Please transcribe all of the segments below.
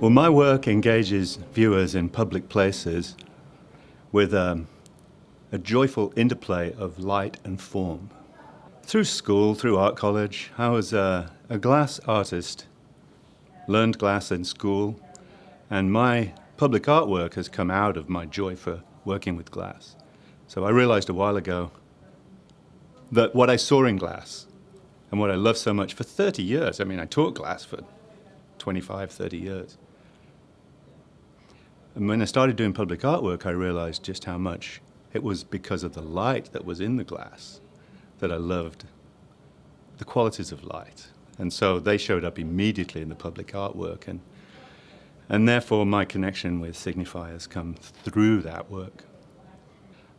Well, my work engages viewers in public places with a joyful interplay of light and form. Through school, through art college, I was a glass artist, learned glass in school, and my public artwork has come out of my joy for working with glass. So I realized a while ago that what I saw in glass and what I loved so much for 30 years, I mean, I taught glass for 25, 30 years. And when I started doing public artwork, I realized just how much it was because of the light that was in the glass that I loved the qualities of light. And so they showed up immediately in the public artwork. And therefore, my connection with Signify has come through that work.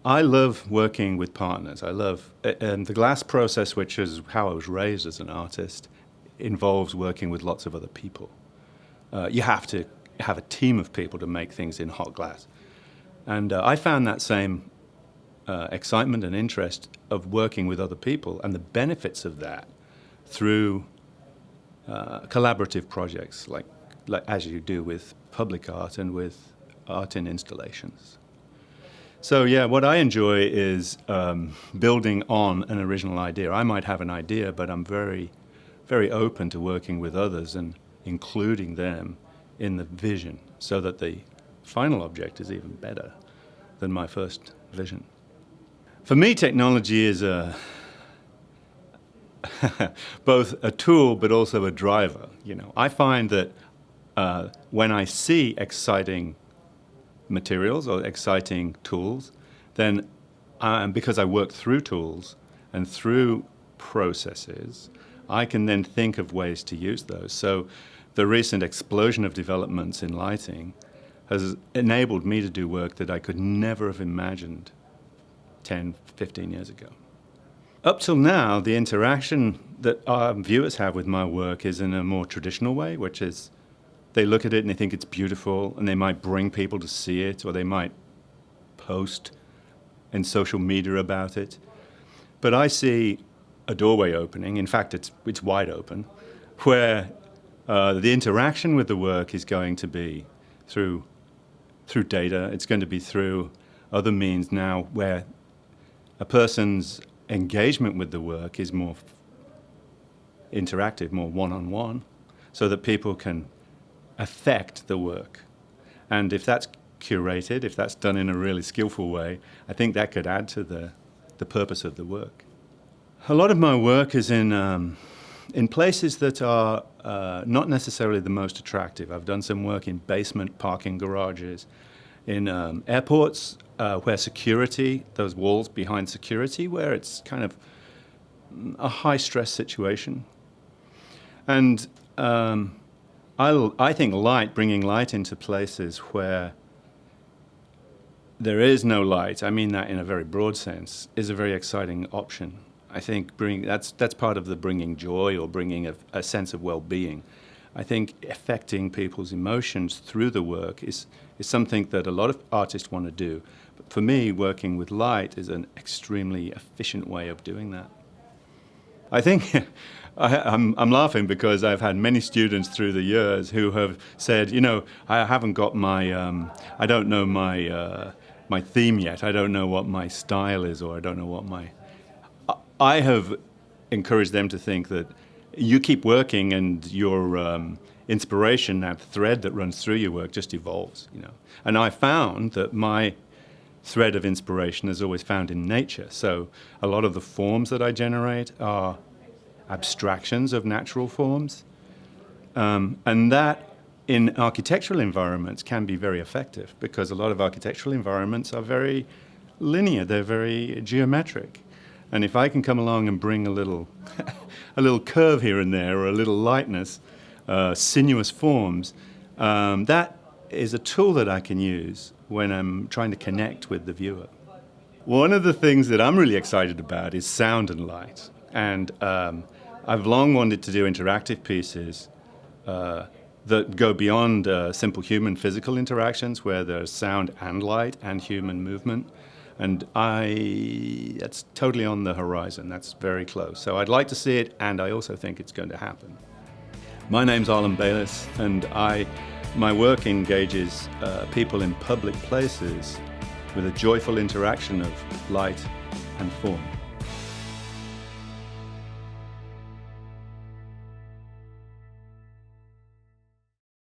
I love working with partners. I love, and the glass process, which is how I was raised as an artist, involves working with lots of other people. You have to have a team of people to make things in hot glass. And I found that same excitement and interest of working with other people and the benefits of that through collaborative projects like as you do with public art and with art in installations. So yeah, what I enjoy is building on an original idea. I might have an idea, but I'm very, very open to working with others and including them in the vision so that the final object is even better than my first vision. For me, technology is both a tool but also a driver. You know, I find that when I see exciting materials or exciting tools, then because I work through tools and through processes, I can then think of ways to use those. So the recent explosion of developments in lighting has enabled me to do work that I could never have imagined 10, 15 years ago. Up till now, the interaction that our viewers have with my work is in a more traditional way, which is they look at it and they think it's beautiful, and they might bring people to see it, or they might post in social media about it. But I see a doorway opening, in fact it's wide open, where the interaction with the work is going to be through data. It's going to be through other means now where a person's engagement with the work is more interactive, more one-on-one, so that people can affect the work. And if that's curated, if that's done in a really skillful way, I think that could add to the purpose of the work. A lot of my work is in places that are not necessarily the most attractive. I've done some work in basement parking garages, in airports where security, those walls behind security, where it's kind of a high-stress situation. And I think bringing light into places where there is no light, I mean that in a very broad sense, is a very exciting option. I think that's part of the bringing joy or bringing a sense of well-being. I think affecting people's emotions through the work is something that a lot of artists want to do. But for me, working with light is an extremely efficient way of doing that. I think I'm laughing because I've had many students through the years who have said, you know, I haven't got I don't know my theme yet. I don't know what my style is, or I don't know what I have encouraged them to think that you keep working and your inspiration, that thread that runs through your work, just evolves, you know. And I found that my thread of inspiration is always found in nature. So a lot of the forms that I generate are abstractions of natural forms. And that in architectural environments can be very effective because a lot of architectural environments are very linear, they're very geometric. And if I can come along and bring a little curve here and there, or a little lightness, sinuous forms, that is a tool that I can use when I'm trying to connect with the viewer. One of the things that I'm really excited about is sound and light. And I've long wanted to do interactive pieces that go beyond simple human physical interactions where there's sound and light and human movement. And that's totally on the horizon. That's very close. So I'd like to see it, and I also think it's going to happen. My name's Arlon Bayliss, and I My work engages people in public places with a joyful interaction of light and form.